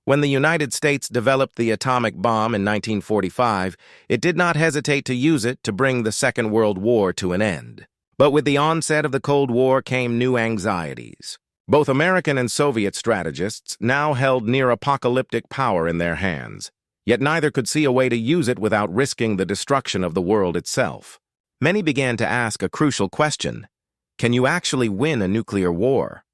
When the United States developed the atomic bomb in 1945, it did not hesitate to use it to bring the Second World War to an end. But with the onset of the Cold War came new anxieties. Both American and Soviet strategists now held near-apocalyptic power in their hands, yet neither could see a way to use it without risking the destruction of the world itself. Many began to ask a crucial question: can you actually win a nuclear war?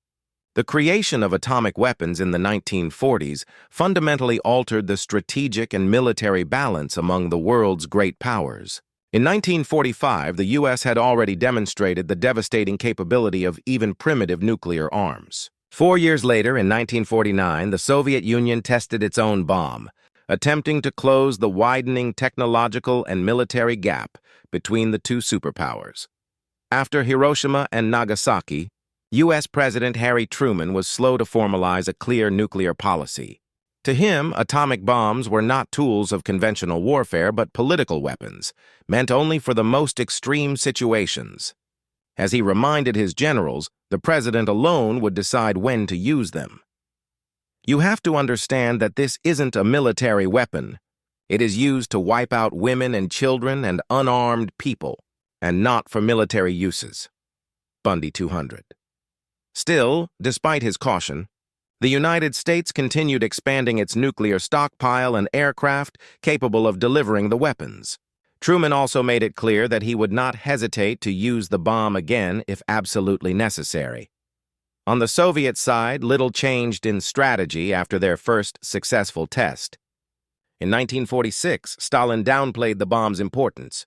The creation of atomic weapons in the 1940s fundamentally altered the strategic and military balance among the world's great powers. In 1945, the U.S. had already demonstrated the devastating capability of even primitive nuclear arms. 4 years later, in 1949, the Soviet Union tested its own bomb, attempting to close the widening technological and military gap between the two superpowers. After Hiroshima and Nagasaki, U.S. President Harry Truman was slow to formalize a clear nuclear policy. To him, atomic bombs were not tools of conventional warfare but political weapons, meant only for the most extreme situations. As he reminded his generals, the president alone would decide when to use them. You have to understand that this isn't a military weapon. It is used to wipe out women and children and unarmed people, and not for military uses. Bundy 200. Still, despite his caution, the United States continued expanding its nuclear stockpile and aircraft capable of delivering the weapons. Truman also made it clear that he would not hesitate to use the bomb again if absolutely necessary. On the Soviet side, little changed in strategy after their first successful test. In 1946, Stalin downplayed the bomb's importance,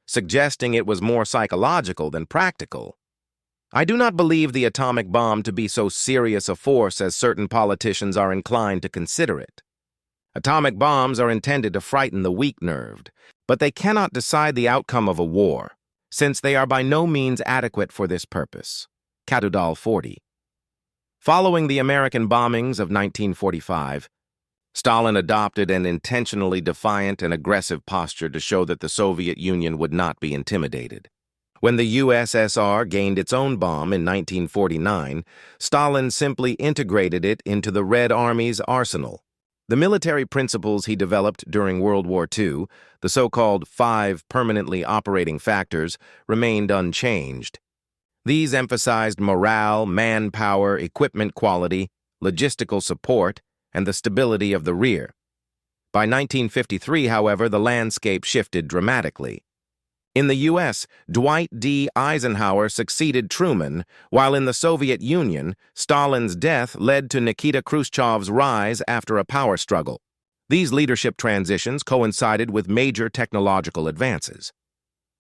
suggesting it was more psychological than practical. I do not believe the atomic bomb to be so serious a force as certain politicians are inclined to consider it. Atomic bombs are intended to frighten the weak-nerved, but they cannot decide the outcome of a war, since they are by no means adequate for this purpose. Katudal 40. Following the American bombings of 1945, Stalin adopted an intentionally defiant and aggressive posture to show that the Soviet Union would not be intimidated. When the USSR gained its own bomb in 1949, Stalin simply integrated it into the Red Army's arsenal. The military principles he developed during World War II, the so-called 5 permanently operating factors, remained unchanged. These emphasized morale, manpower, equipment quality, logistical support, and the stability of the rear. By 1953, however, the landscape shifted dramatically. In the U.S., Dwight D. Eisenhower succeeded Truman, while in the Soviet Union, Stalin's death led to Nikita Khrushchev's rise after a power struggle. These leadership transitions coincided with major technological advances.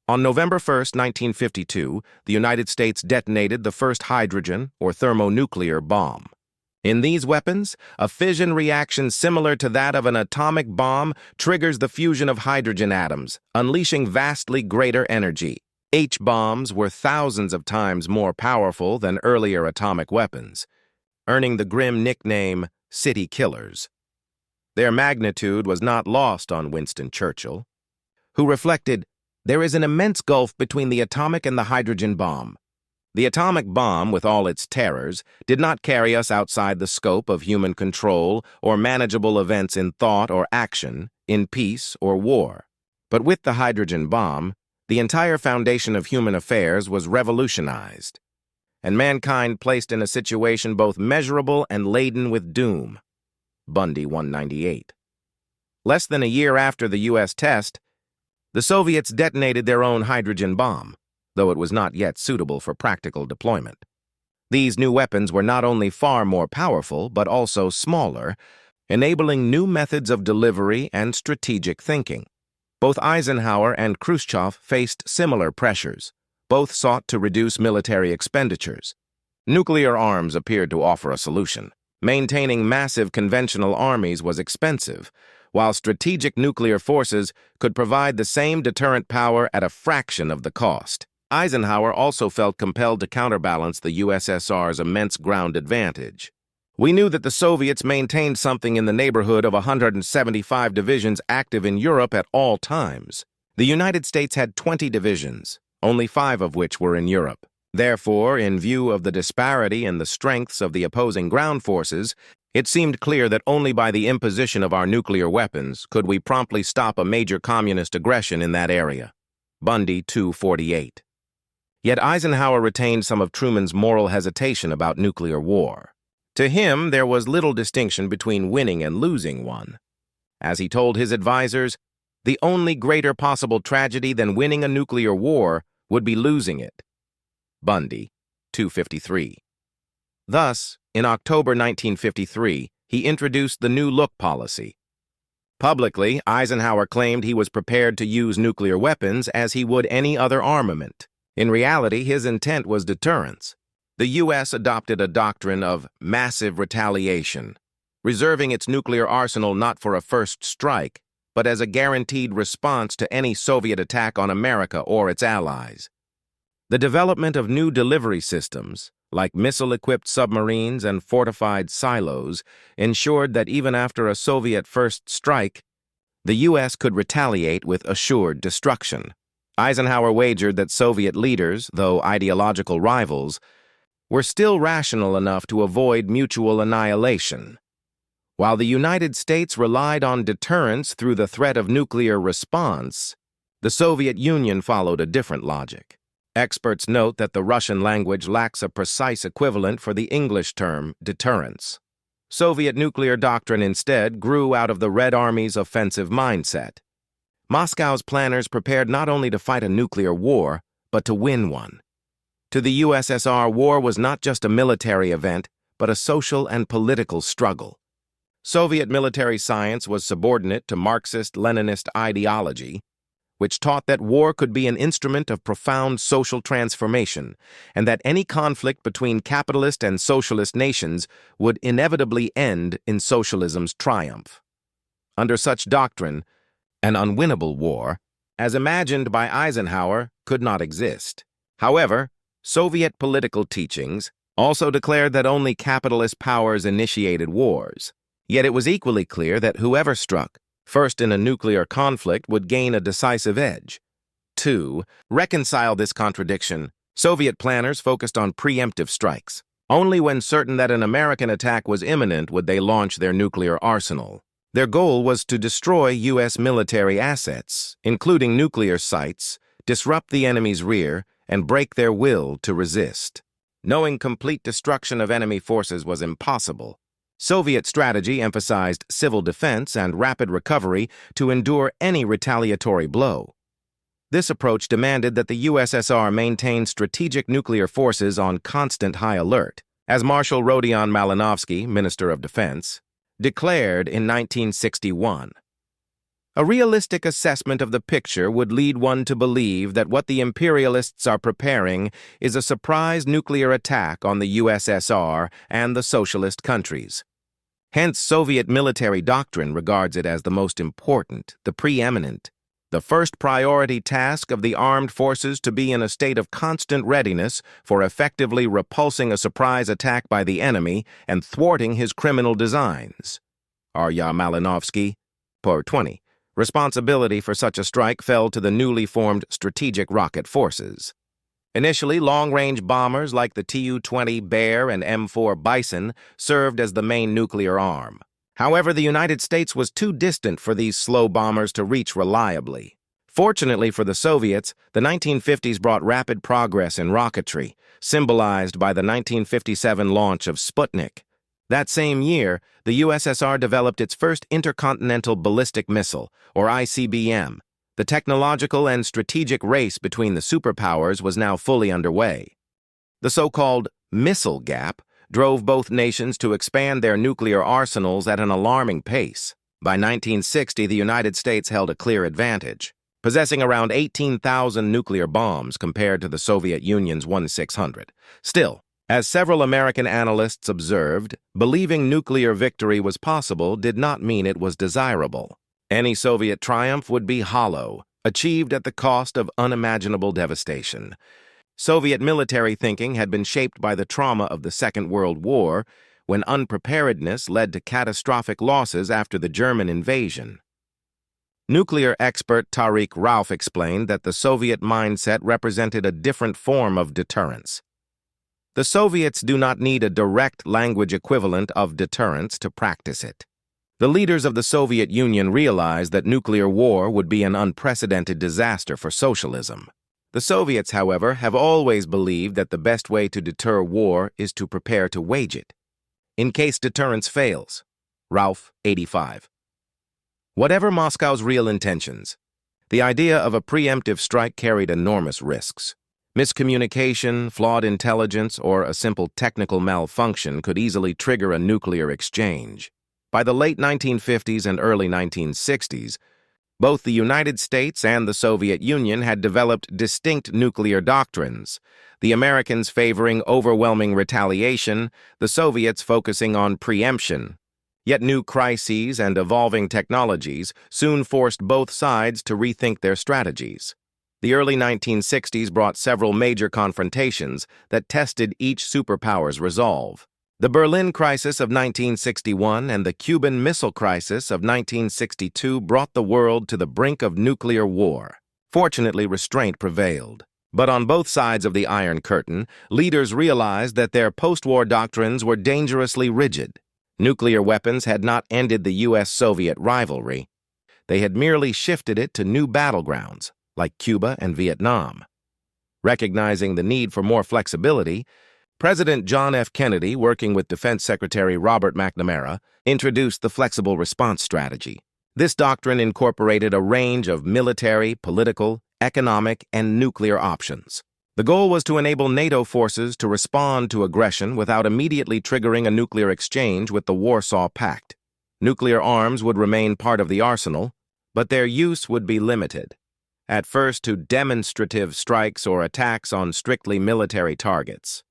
On November 1, 1952, the United States detonated the first hydrogen or thermonuclear bomb. In these weapons, a fission reaction similar to that of an atomic bomb triggers the fusion of hydrogen atoms, unleashing vastly greater energy. H-bombs were thousands of times more powerful than earlier atomic weapons, earning the grim nickname City Killers. Their magnitude was not lost on Winston Churchill, who reflected, "There is an immense gulf between the atomic and the hydrogen bomb. The atomic bomb, with all its terrors, did not carry us outside the scope of human control or manageable events in thought or action, in peace or war. But with the hydrogen bomb, the entire foundation of human affairs was revolutionized, and mankind placed in a situation both measurable and laden with doom." Bundy 198. Less than a year after the U.S. test, the Soviets detonated their own hydrogen bomb, though it was not yet suitable for practical deployment. These new weapons were not only far more powerful, but also smaller, enabling new methods of delivery and strategic thinking. Both Eisenhower and Khrushchev faced similar pressures. Both sought to reduce military expenditures. Nuclear arms appeared to offer a solution. Maintaining massive conventional armies was expensive, while strategic nuclear forces could provide the same deterrent power at a fraction of the cost. Eisenhower also felt compelled to counterbalance the USSR's immense ground advantage. "We knew that the Soviets maintained something in the neighborhood of 175 divisions active in Europe at all times. The United States had 20 divisions, only 5 of which were in Europe. Therefore, in view of the disparity in the strengths of the opposing ground forces, It seemed clear that only by the imposition of our nuclear weapons could we promptly stop a major communist aggression in that area. Bundy 248. Yet Eisenhower retained some of Truman's moral hesitation about nuclear war. To him, there was little distinction between winning and losing one. As he told his advisers, the only greater possible tragedy than winning a nuclear war would be losing it. Bundy 253. Thus, in October 1953, he introduced the New Look policy. Publicly, Eisenhower claimed he was prepared to use nuclear weapons as he would any other armament. In reality, his intent was deterrence. The U.S. adopted a doctrine of massive retaliation, reserving its nuclear arsenal not for a first strike, but as a guaranteed response to any Soviet attack on America or its allies. The development of new delivery systems, like missile-equipped submarines and fortified silos, ensured that even after a Soviet first strike, the U.S. could retaliate with assured destruction. Eisenhower wagered that Soviet leaders, though ideological rivals, were still rational enough to avoid mutual annihilation. While the United States relied on deterrence through the threat of nuclear response, the Soviet Union followed a different logic. Experts note that the Russian language lacks a precise equivalent for the English term deterrence. Soviet nuclear doctrine instead grew out of the Red Army's offensive mindset. Moscow's planners prepared not only to fight a nuclear war, but to win one. To the USSR, war was not just a military event, but a social and political struggle. Soviet military science was subordinate to Marxist-Leninist ideology, which taught that war could be an instrument of profound social transformation, and that any conflict between capitalist and socialist nations would inevitably end in socialism's triumph. Under such doctrine, an unwinnable war, as imagined by Eisenhower, could not exist. However, Soviet political teachings also declared that only capitalist powers initiated wars. Yet it was equally clear that whoever struck first in a nuclear conflict would gain a decisive edge. To reconcile this contradiction, Soviet planners focused on preemptive strikes. Only when certain that an American attack was imminent would they launch their nuclear arsenal. Their goal was to destroy U.S. military assets, including nuclear sites, disrupt the enemy's rear, and break their will to resist. Knowing complete destruction of enemy forces was impossible, Soviet strategy emphasized civil defense and rapid recovery to endure any retaliatory blow. This approach demanded that the USSR maintain strategic nuclear forces on constant high alert, as Marshal Rodion Malinowski, Minister of Defense, declared in 1961. A realistic assessment of the picture would lead one to believe that what the imperialists are preparing is a surprise nuclear attack on the USSR and the socialist countries. Hence, Soviet military doctrine regards it as the most important, the preeminent, the first priority task of the armed forces to be in a state of constant readiness for effectively repulsing a surprise attack by the enemy and thwarting his criminal designs. R.Y. Malinowski, per 20. Responsibility for such a strike fell to the newly formed Strategic Rocket Forces. Initially, long-range bombers like the Tu-20 Bear and M4 Bison served as the main nuclear arm. However, the United States was too distant for these slow bombers to reach reliably. Fortunately for the Soviets, the 1950s brought rapid progress in rocketry, symbolized by the 1957 launch of Sputnik. That same year, the USSR developed its first intercontinental ballistic missile, or ICBM. The technological and strategic race between the superpowers was now fully underway. The so-called missile gap drove both nations to expand their nuclear arsenals at an alarming pace. By 1960, the United States held a clear advantage, possessing around 18,000 nuclear bombs compared to the Soviet Union's 1,600. Still, as several American analysts observed, believing nuclear victory was possible did not mean it was desirable. Any Soviet triumph would be hollow, achieved at the cost of unimaginable devastation. Soviet military thinking had been shaped by the trauma of the Second World War, when unpreparedness led to catastrophic losses after the German invasion. Nuclear expert Tariq Rauf explained that the Soviet mindset represented a different form of deterrence. The Soviets do not need a direct language equivalent of deterrence to practice it. The leaders of the Soviet Union realized that nuclear war would be an unprecedented disaster for socialism. The Soviets, however, have always believed that the best way to deter war is to prepare to wage it, in case deterrence fails. Ralph, 85. Whatever Moscow's real intentions, the idea of a preemptive strike carried enormous risks. Miscommunication, flawed intelligence, or a simple technical malfunction could easily trigger a nuclear exchange. By the late 1950s and early 1960s, both the United States and the Soviet Union had developed distinct nuclear doctrines, the Americans favoring overwhelming retaliation, the Soviets focusing on preemption. Yet new crises and evolving technologies soon forced both sides to rethink their strategies. The early 1960s brought several major confrontations that tested each superpower's resolve. The Berlin Crisis of 1961 and the Cuban Missile Crisis of 1962 brought the world to the brink of nuclear war. Fortunately, restraint prevailed. But on both sides of the Iron Curtain, leaders realized that their post-war doctrines were dangerously rigid. Nuclear weapons had not ended the U.S.-Soviet rivalry. They had merely shifted it to new battlegrounds, like Cuba and Vietnam. Recognizing the need for more flexibility, President John F. Kennedy, working with Defense Secretary Robert McNamara, introduced the Flexible Response Strategy. This doctrine incorporated a range of military, political, economic, and nuclear options. The goal was to enable NATO forces to respond to aggression without immediately triggering a nuclear exchange with the Warsaw Pact. Nuclear arms would remain part of the arsenal, but their use would be limited. At first to demonstrative strikes or attacks on strictly military targets.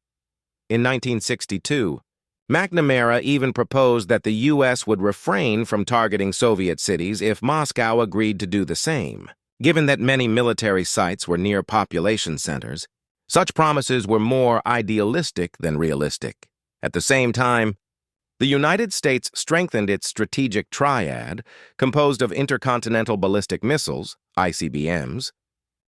In 1962, McNamara even proposed that the U.S. would refrain from targeting Soviet cities if Moscow agreed to do the same. Given that many military sites were near population centers, such promises were more idealistic than realistic. At the same time, the United States strengthened its strategic triad, composed of intercontinental ballistic missiles, ICBMs,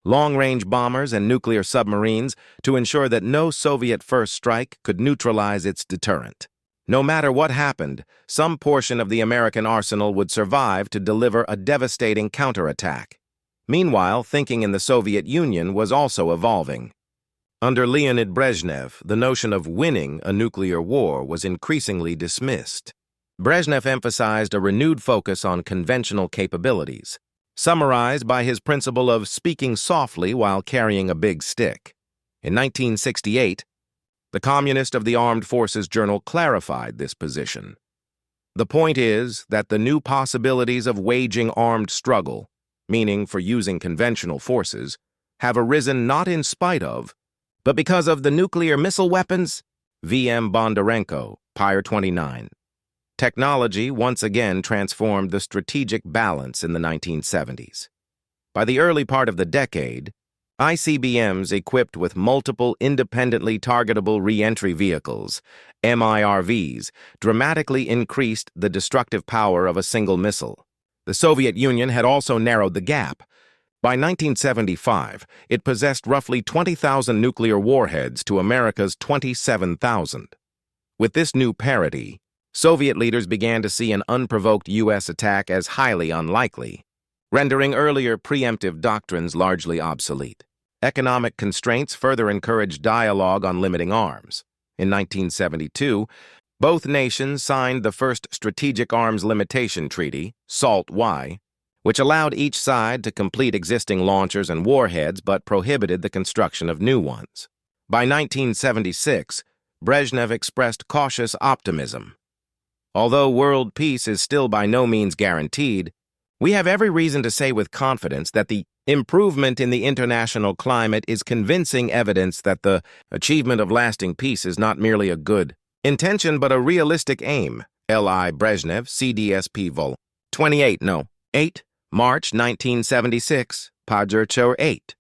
long-range bombers, and nuclear submarines, to ensure that no Soviet first strike could neutralize its deterrent. No matter what happened, some portion of the American arsenal would survive to deliver a devastating counterattack. Meanwhile, thinking in the Soviet Union was also evolving. Under Leonid Brezhnev, the notion of winning a nuclear war was increasingly dismissed. Brezhnev emphasized a renewed focus on conventional capabilities, summarized by his principle of speaking softly while carrying a big stick. In 1968, the Communist of the Armed Forces Journal clarified this position. The point is that the new possibilities of waging armed struggle, meaning for using conventional forces, have arisen not in spite of, but because of the nuclear missile weapons. V.M. Bondarenko, Pyre 29. Technology once again transformed the strategic balance in the 1970s. By the early part of the decade, ICBMs equipped with multiple independently targetable re-entry vehicles, MIRVs, dramatically increased the destructive power of a single missile. The Soviet Union had also narrowed the gap. By 1975, it possessed roughly 20,000 nuclear warheads to America's 27,000. With this new parity, Soviet leaders began to see an unprovoked U.S. attack as highly unlikely, rendering earlier preemptive doctrines largely obsolete. Economic constraints further encouraged dialogue on limiting arms. In 1972, both nations signed the first Strategic Arms Limitation Treaty, SALT-Y, which allowed each side to complete existing launchers and warheads but prohibited the construction of new ones. By 1976, Brezhnev expressed cautious optimism. Although world peace is still by no means guaranteed, we have every reason to say with confidence that the improvement in the international climate is convincing evidence that the achievement of lasting peace is not merely a good intention but a realistic aim. L.I. Brezhnev, CDSP Vol. 8, March 1976, Podgorchor 8.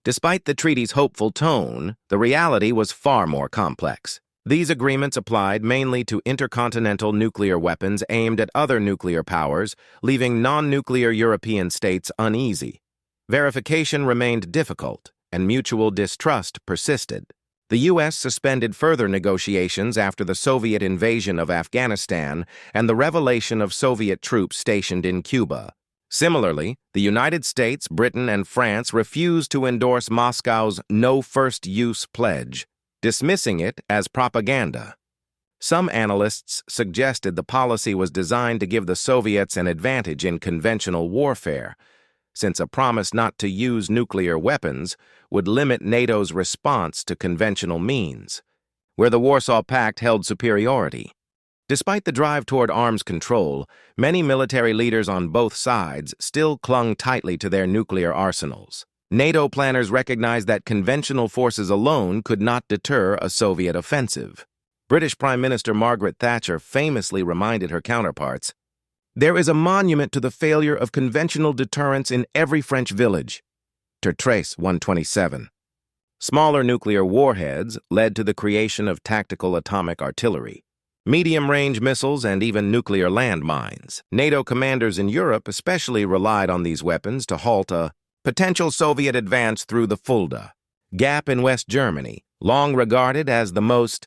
Despite the treaty's hopeful tone, the reality was far more complex. These agreements applied mainly to intercontinental nuclear weapons aimed at other nuclear powers, leaving non-nuclear European states uneasy. Verification remained difficult, and mutual distrust persisted. The U.S. suspended further negotiations after the Soviet invasion of Afghanistan and the revelation of Soviet troops stationed in Cuba. Similarly, the United States, Britain, and France refused to endorse Moscow's No First Use pledge, dismissing it as propaganda. Some analysts suggested the policy was designed to give the Soviets an advantage in conventional warfare, since a promise not to use nuclear weapons would limit NATO's response to conventional means, where the Warsaw Pact held superiority. Despite the drive toward arms control, many military leaders on both sides still clung tightly to their nuclear arsenals. NATO planners recognized that conventional forces alone could not deter a Soviet offensive. British Prime Minister Margaret Thatcher famously reminded her counterparts, "There is a monument to the failure of conventional deterrence in every French village." Tertrace 127. Smaller nuclear warheads led to the creation of tactical atomic artillery, medium-range missiles, and even nuclear landmines. NATO commanders in Europe especially relied on these weapons to halt a potential Soviet advance through the Fulda Gap in West Germany, long regarded as the most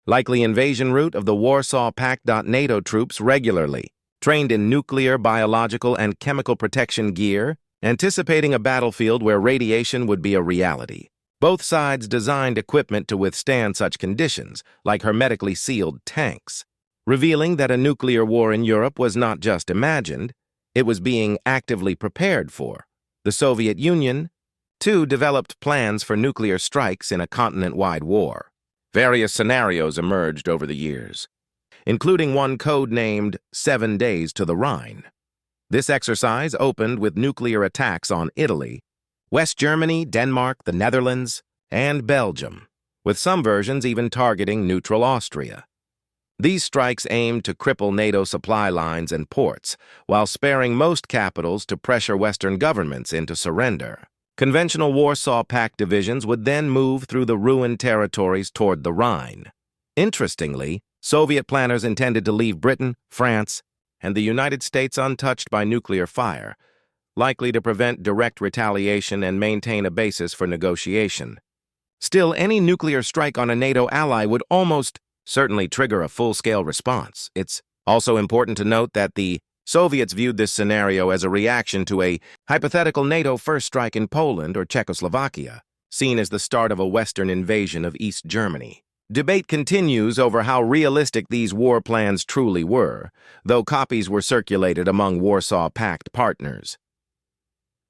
likely invasion route of the Warsaw Pact. NATO troops regularly trained in nuclear, biological, and chemical protection gear, anticipating a battlefield where radiation would be a reality. Both sides designed equipment to withstand such conditions, like hermetically sealed tanks, revealing that a nuclear war in Europe was not just imagined, it was being actively prepared for. The Soviet Union, too, developed plans for nuclear strikes in a continent-wide war. Various scenarios emerged over the years, including one code-named 7 Days to the Rhine. This exercise opened with nuclear attacks on Italy, West Germany, Denmark, the Netherlands, and Belgium, with some versions even targeting neutral Austria. These strikes aimed to cripple NATO supply lines and ports, while sparing most capitals to pressure Western governments into surrender. Conventional Warsaw Pact divisions would then move through the ruined territories toward the Rhine. Interestingly, Soviet planners intended to leave Britain, France, and the United States untouched by nuclear fire, likely to prevent direct retaliation and maintain a basis for negotiation. Still, any nuclear strike on a NATO ally would almost certainly trigger a full-scale response. It's also important to note that the Soviets viewed this scenario as a reaction to a hypothetical NATO first strike in Poland or Czechoslovakia, seen as the start of a Western invasion of East Germany. Debate continues over how realistic these war plans truly were, though copies were circulated among Warsaw Pact partners.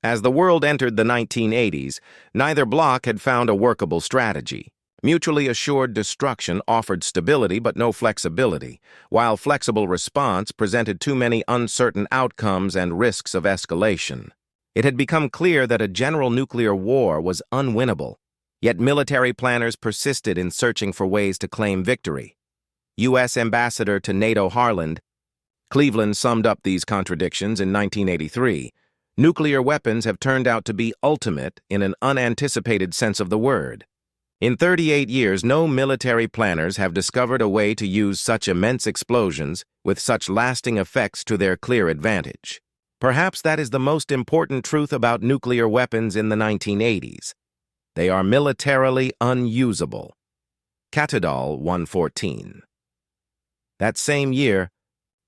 As the world entered the 1980s, neither bloc had found a workable strategy. Mutually assured destruction offered stability but no flexibility, while flexible response presented too many uncertain outcomes and risks of escalation. It had become clear that a general nuclear war was unwinnable, yet military planners persisted in searching for ways to claim victory. U.S. Ambassador to NATO Harland Cleveland summed up these contradictions in 1983. Nuclear weapons have turned out to be ultimate in an unanticipated sense of the word. In 38 years, no military planners have discovered a way to use such immense explosions with such lasting effects to their clear advantage. Perhaps that is the most important truth about nuclear weapons in the 1980s. They are militarily unusable. Katedal 114. That same year,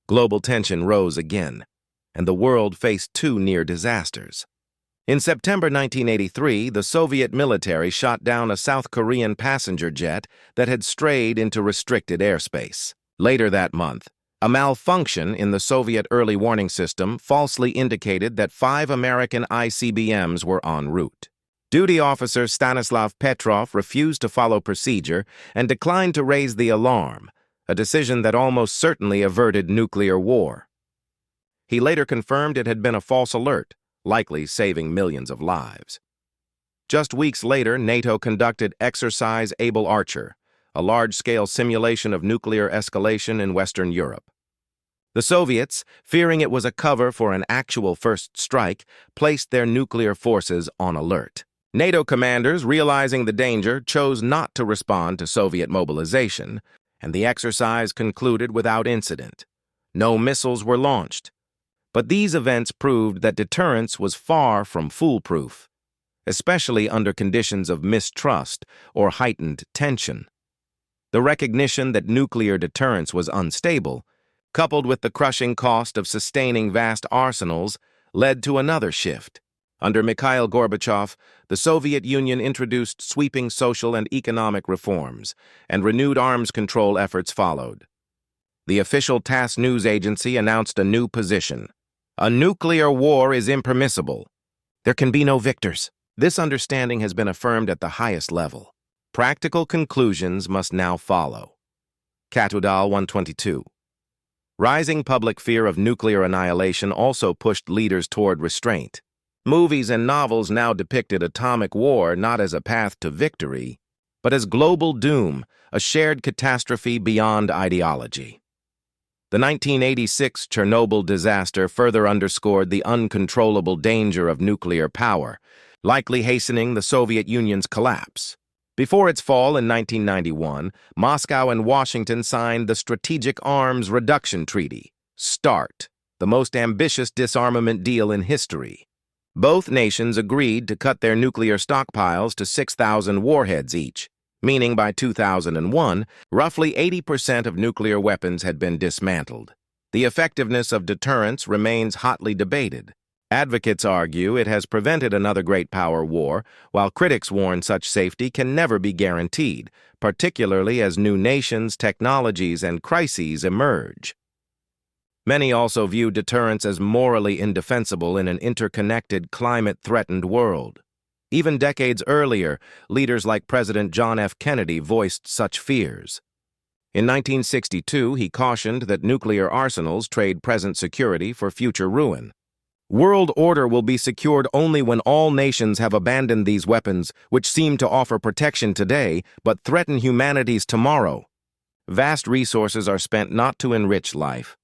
global tension rose again, and the world faced two near disasters. In September 1983, the Soviet military shot down a South Korean passenger jet that had strayed into restricted airspace. Later that month, a malfunction in the Soviet early warning system falsely indicated that 5 American ICBMs were en route. Duty officer Stanislav Petrov refused to follow procedure and declined to raise the alarm, a decision that almost certainly averted nuclear war. He later confirmed it had been a false alert, likely saving millions of lives. Just weeks later, NATO conducted Exercise Able Archer, a large-scale simulation of nuclear escalation in Western Europe. The Soviets, fearing it was a cover for an actual first strike, placed their nuclear forces on alert. NATO commanders, realizing the danger, chose not to respond to Soviet mobilization, and the exercise concluded without incident. No missiles were launched. But these events proved that deterrence was far from foolproof. especially under conditions of mistrust or heightened tension. The recognition that nuclear deterrence was unstable, coupled with the crushing cost of sustaining vast arsenals, led to another shift. Under Mikhail Gorbachev, the Soviet Union introduced sweeping social and economic reforms, and renewed arms control efforts followed. The official TASS news agency announced a new position. A nuclear war is impermissible. There can be no victors. This understanding has been affirmed at the highest level. Practical conclusions must now follow. Katudal 122. Rising public fear of nuclear annihilation also pushed leaders toward restraint. Movies and novels now depicted atomic war not as a path to victory, but as global doom, a shared catastrophe beyond ideology. The 1986 Chernobyl disaster further underscored the uncontrollable danger of nuclear power, likely hastening the Soviet Union's collapse. Before its fall in 1991, Moscow and Washington signed the Strategic Arms Reduction Treaty, START, the most ambitious disarmament deal in history. Both nations agreed to cut their nuclear stockpiles to 6,000 warheads each, meaning by 2001, roughly 80% of nuclear weapons had been dismantled. The effectiveness of deterrence remains hotly debated. Advocates argue it has prevented another great power war, while critics warn such safety can never be guaranteed, particularly as new nations, technologies, and crises emerge. Many also view deterrence as morally indefensible in an interconnected, climate-threatened world. Even decades earlier, leaders like President John F. Kennedy voiced such fears. In 1962, he cautioned that nuclear arsenals trade present security for future ruin. World order will be secured only when all nations have abandoned these weapons, which seem to offer protection today, but threaten humanity's tomorrow. Vast resources are spent not to enrich life,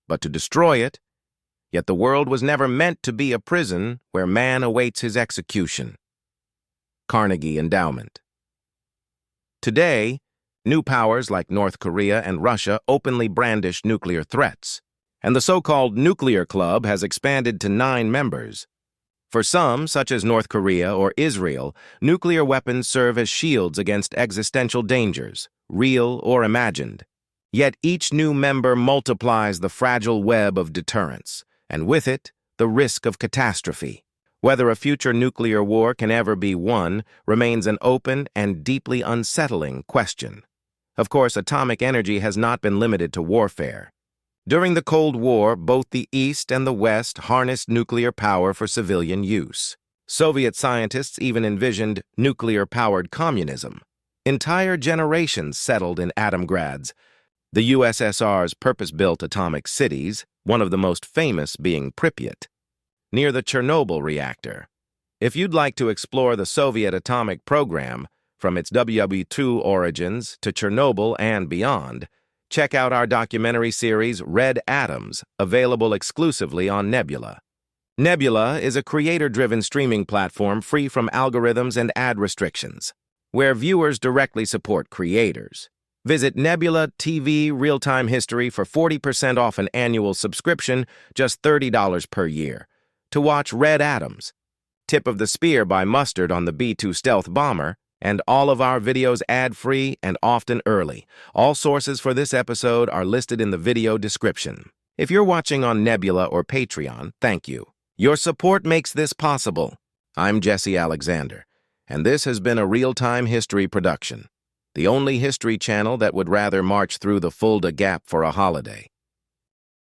but to destroy it, yet the world was never meant to be a prison where man awaits his execution. Carnegie Endowment. Today, new powers like North Korea and Russia openly brandish nuclear threats, and the so-called nuclear club has expanded to 9 members. For some, such as North Korea or Israel, nuclear weapons serve as shields against existential dangers, real or imagined. Yet each new member multiplies the fragile web of deterrence, and with it, the risk of catastrophe. Whether a future nuclear war can ever be won remains an open and deeply unsettling question. Of course, atomic energy has not been limited to warfare. During the Cold War, both the East and the West harnessed nuclear power for civilian use. Soviet scientists even envisioned nuclear-powered communism. Entire generations settled in atomgrads, the USSR's purpose-built atomic cities, one of the most famous being Pripyat, near the Chernobyl reactor. If you'd like to explore the Soviet atomic program, from its WW2 origins to Chernobyl and beyond, check out our documentary series Red Atoms, available exclusively on Nebula. Nebula is a creator-driven streaming platform free from algorithms and ad restrictions, where viewers directly support creators. Visit Nebula TV Real-Time History for 40% off an annual subscription, just $30 per year, to watch Red Atoms, Tip of the Spear by Mustard on the B-2 stealth bomber, and all of our videos ad-free and often early. All sources for this episode are listed in the video description. If you're watching on Nebula or Patreon, thank you. Your support makes this possible. I'm Jesse Alexander, and this has been a Real-Time History production, the only history channel that would rather march through the Fulda Gap for a holiday.